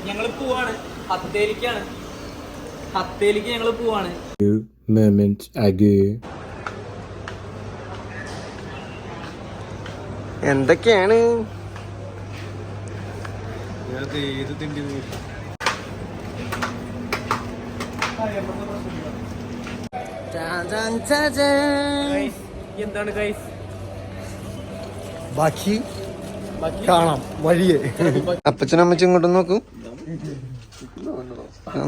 ഞങ്ങൾ പോവാണ് ഹത്തേലിക്കാണ്. ഹത്തേലിക്ക് ഞങ്ങൾ പോവാണ്. എന്തൊക്കെയാണ് എന്താണ് ഗൈസ് ബാക്കി കാണാം വഴിയെ. അപ്പച്ചനും അമ്മച്ചും ഇങ്ങോട്ട് നോക്കൂ.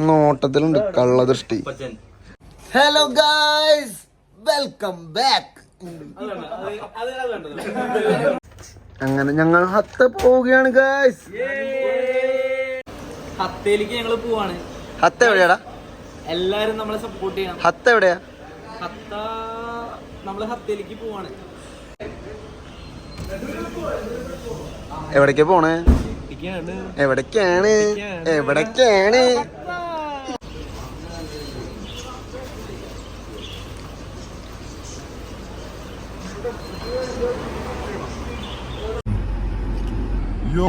നോട്ടത്തിലുണ്ട് കള്ളദൃഷ്ടി. Hello guys, welcome back. അങ്ങനെ ഞങ്ങൾ ഹത്ത പോവുകയാണ് ഗായ്സ്. ഹത്തേലിക്ക് ഞങ്ങൾ പോവാണ്. ഹത്ത എവിടെയാടാ? എല്ലാരും നമ്മളെ സപ്പോർട്ട് ചെയ്യണം. ഹത്ത എവിടെയാ? ഹത്ത നമ്മള് ഹത്തേലിക്ക് പോവാണ്. എവിടേക്കാ പോണേ? എവിടേക്കാണ്? എവിടേക്കാണ്? യോ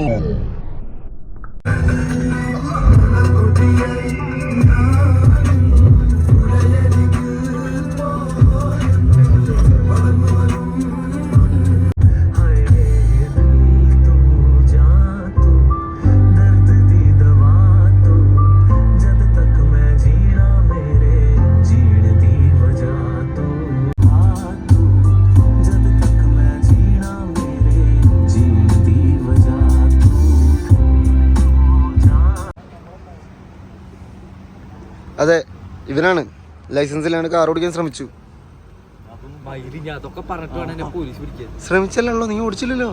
അതെ, ഇവനാണ്. ലൈസൻസിലാണ് കാർ ഓടിക്കാൻ ശ്രമിച്ചു. ശ്രമിച്ചല്ലോ, നീ ഓടിച്ചില്ലല്ലോ.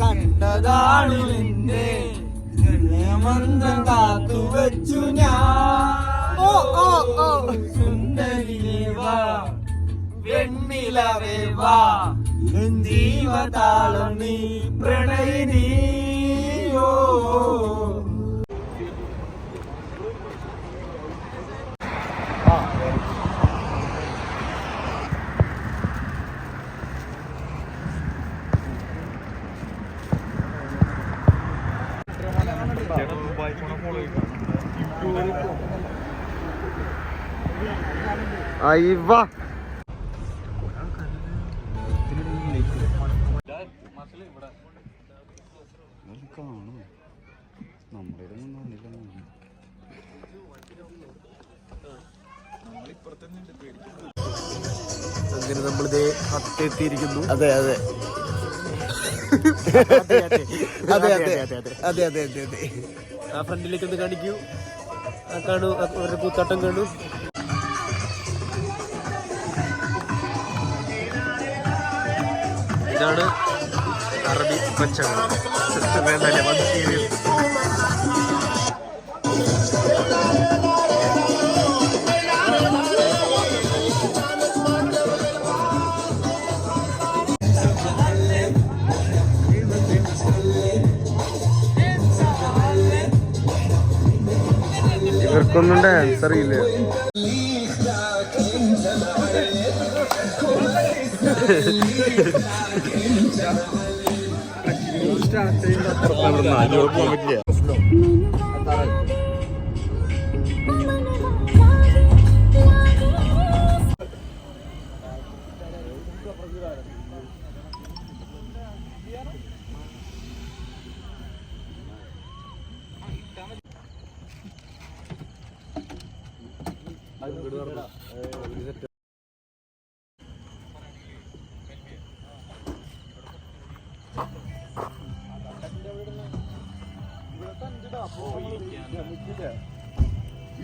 കണ്ടതാണ് നിന്നെ മന്ത്രം കാത്തു വെച്ചു ഞാൻ. സുന്ദരിയേ വാ, വെണ്ണിലവേ വാ, ജീവതാളം നീ പ്രണയിനിയോ. അയ്യവാ അങ്ങനെ നമ്മളിതേ ഹത്തെത്തിയിരിക്കുന്നു. അതെ അതെ അതെ അതെ അതെ അതെ അതെ അതെ. ആ ഫ്രണ്ടിലേക്ക് ഒന്ന് കാണിക്കൂ. കാണൂ, അവരുടെ കൂത്താട്ടം കാണൂ. ഇതാണ് അറബി പച്ചവെള്ളം. വേണ്ടല്ലേ വന്ന് സീരിയസ്. ഇവർക്കൊന്നും ഡാൻസ് അറിയില്ല.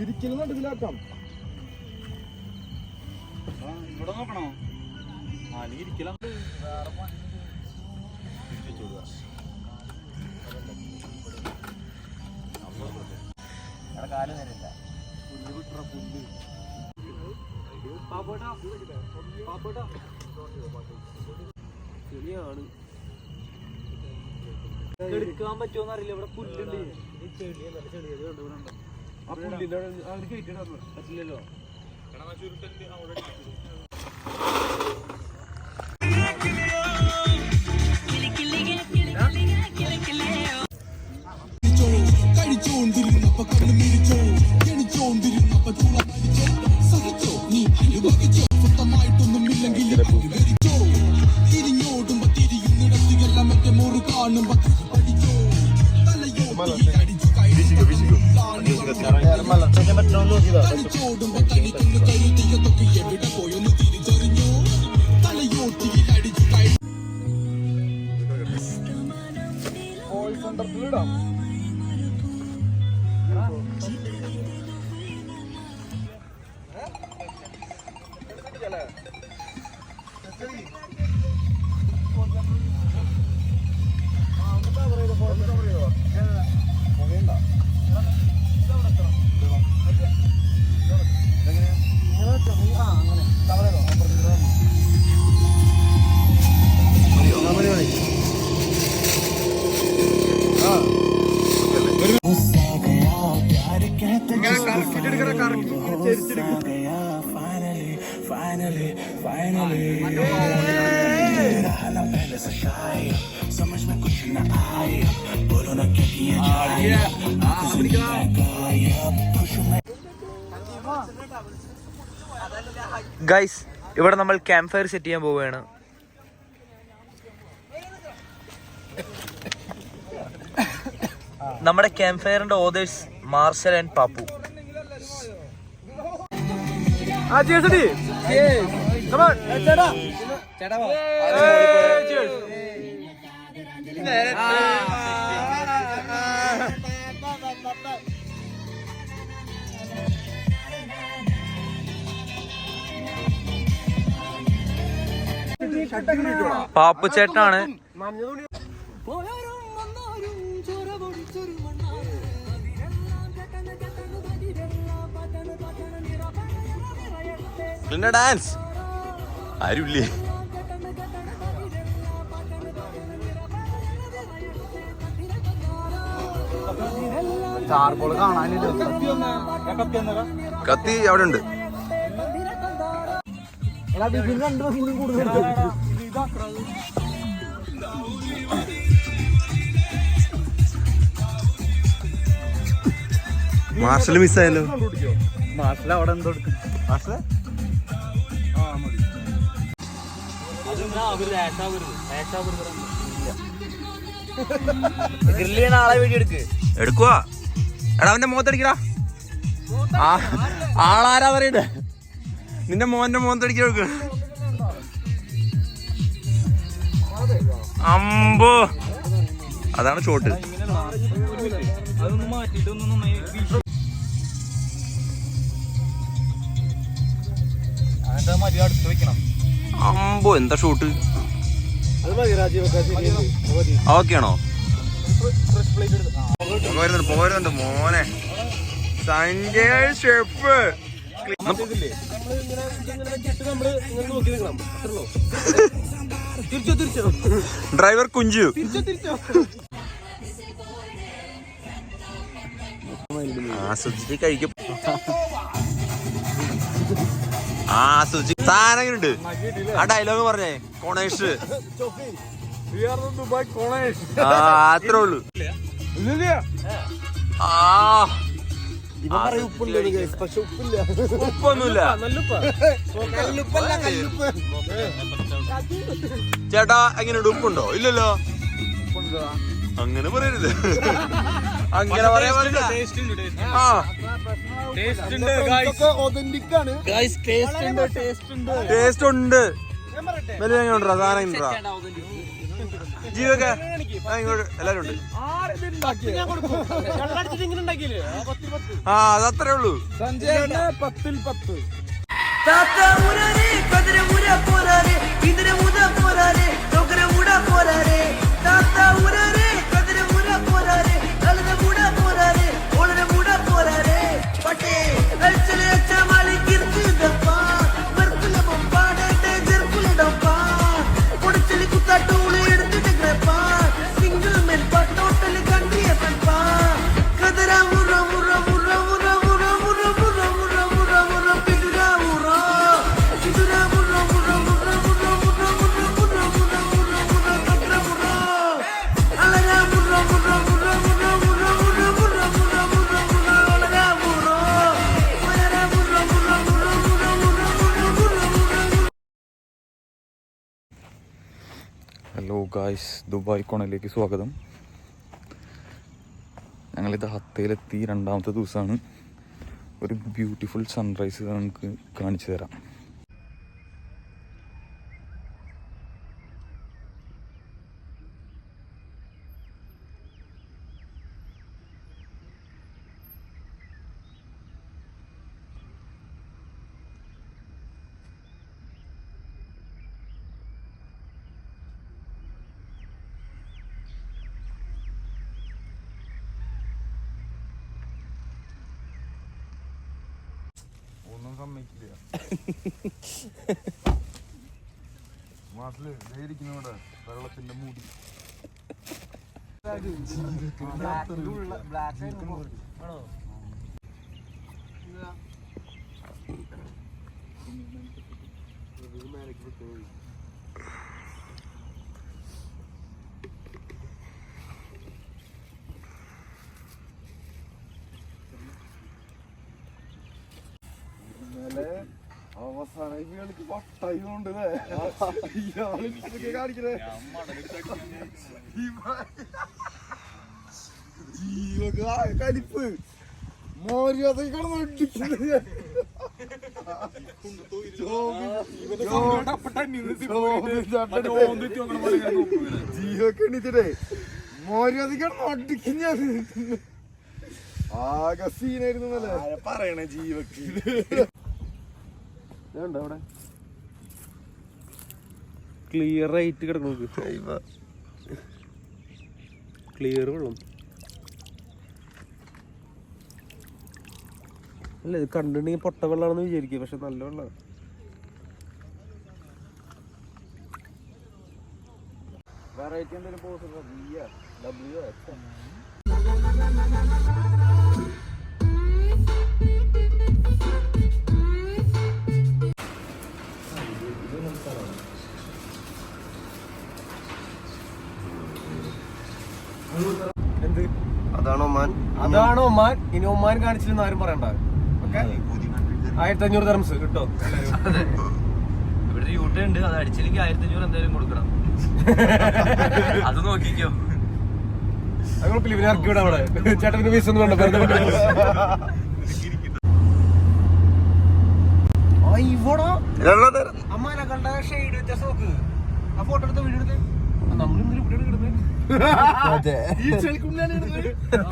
ഇരിക്കലും നടുവിലാക്കാം. ഇവിടെ നോക്കണോ? ഇരിക്കലാം. കാല് നേരല്ല. പുല്ല് വിട്ട പുല്ല് ശരിയാണ്. എടുക്കാൻ പറ്റുമോന്ന് അറിയില്ല. ഇവിടെ പുല്ലുണ്ട്, ആ പുല്ലിന്റെ പറ്റില്ലല്ലോ. ഗൈസ്, ഇവിടെ നമ്മൾ ക്യാമ്പ് ഫയർ സെറ്റ് ചെയ്യാൻ പോവുകയാണ്. നമ്മുടെ ക്യാമ്പ് ഫയറിന്റെ ഓതേഴ്സ് മാർഷൽ ആൻഡ് പാപ്പു. പാപ്പു ചേട്ടനാണ്. പിന്നെ ഡാൻസ് ആരുമില്ലേ? കത്തി അവിടെ ഉണ്ട്. മാർഷൽ മിസ്സായല്ലോ. മാർഷൽ അവിടെ എന്തോ മാർഷൽ ആളെ വീഡിയോ എടുക്ക്. എടുക്കുവാ. എടാ അവന്റെ മുഖത്തടിക്കടാ. ആളാരാ പറയണ്ടേ? നിന്റെ മോന്റെ മുഖത്തടിക്ക. അമ്പോ, അതാണ് ഷോട്ട്. അമ്പോ, എന്താ ഷൂട്ട്. ഓക്കെ ആണോ? പോരുന്നുണ്ട് മോനെ. Sanjay chef driver Kunju. ആസ്വദിച്ച് കഴിക്കും. ആസ്വദിച്ച്. സാധനങ്ങളുണ്ട്. ആ ഡയലോഗ് പറഞ്ഞേ, കൊണേഷ്. അത്രേ ഉള്ളു. ഉപ്പൊന്നുമില്ല. ചേട്ടാ എങ്ങനെയുണ്ട്? ഉപ്പുണ്ടോ? ഇല്ലല്ലോ. അങ്ങനെ പറയരുത്. അങ്ങനെ പറയാൻ പാടില്ല. ടേസ്റ്റ് ഉണ്ട്. വലിയ എങ്ങനെയുണ്ടാ സാധനം? ഉണ്ടാ ജീവൊക്കെ ഇങ്ങോട്ട് എല്ലാരും ഉണ്ട്. ആ, അതത്രേ ഉള്ളൂ. സഞ്ജയ് 10ൽ 10. Single men, but guys, Dubai കോണയിലേക്ക് സ്വാഗതം. ഞങ്ങളിത് ഹത്തയിലെത്തി 2ാമത്തെ ദിവസമാണ്. ഒരു ബ്യൂട്ടിഫുൾ സൺറൈസ് നമുക്ക് കാണിച്ചു തരാം. ഒന്നും സമ്മതിക്കില്ല. മാസില് ഇരിക്കുന്നവിടെ വെള്ളത്തിന്റെ മൂടി. അവസാനം ഇയാൾക്ക് പട്ടായിട്ടുണ്ട് കാണിക്കണേ. കലിപ്പ് ജീവൊക്കെ എണീച്ചിട്ടേ മോര്യാദക്കാണ് ഒട്ടിക്കുന്നത്. ആകെ സീനായിരുന്നു പറയണേ ജീവക്ക്. അവിടെ ക്ലിയർ ആയിട്ട് കിടക്കും. ക്ലിയർ വെള്ളം അല്ല, ഇത് കണ്ടിട്ടുണ്ടെങ്കിൽ പൊട്ട വെള്ളമാണെന്ന് വിചാരിക്കും, പക്ഷെ നല്ല വെള്ളമാണ്. വെറൈറ്റി എന്തെങ്കിലും പോസ്റ്റ് എന്ത് അതാണ് ഒമാൻ. അതാണ് ഒമാൻ. ഇനി ഒമാൻ കാണിച്ചില്ലെന്ന് ആരും പറയണ്ട. 1500 ദിർഹംസ് കിട്ടോ. ഇവിടെ യൂട്ടേ ഉണ്ട്, അത് അടിച്ചില്ലെങ്കിൽ 1500 എന്തായാലും കൊടുക്കണം. അത് നോക്കിക്കോ. അത് കുഴപ്പമില്ല, ഇവനെ ഇറക്കി വിടാം അവിടെ. ചേട്ടന് പൈസ ഒന്നും വേണ്ട. അമ്മാനെ കണ്ട ഷെയ്ഡ് വ്യത്യാസം നോക്ക്. ആ ഫോട്ടോ എടുത്ത് വീഡിയോ എടുത്ത് നമ്മളെന്തിനും ഇവിടെ കിടന്ന്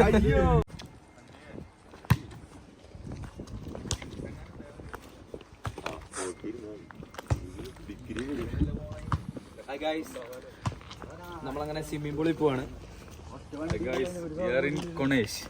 അയ്യോ. നമ്മളങ്ങനെ സ്വിമ്മിംഗ് പൂളിൽ പോവാണ്. കൊണേഷ്.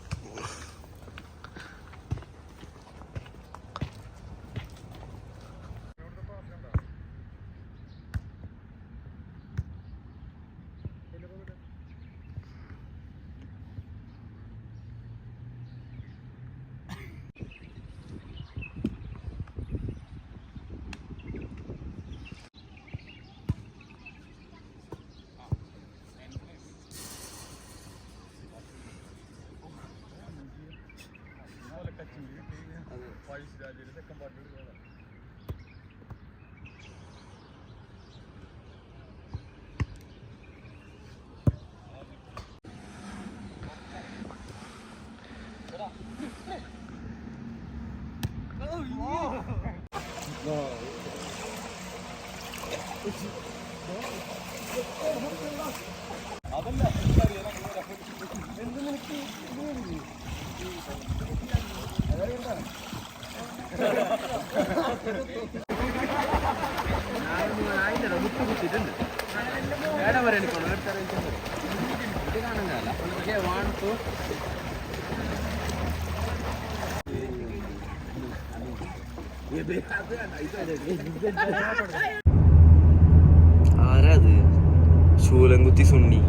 ആരാത്? ശൂലംകുത്തി സുണ്ണി.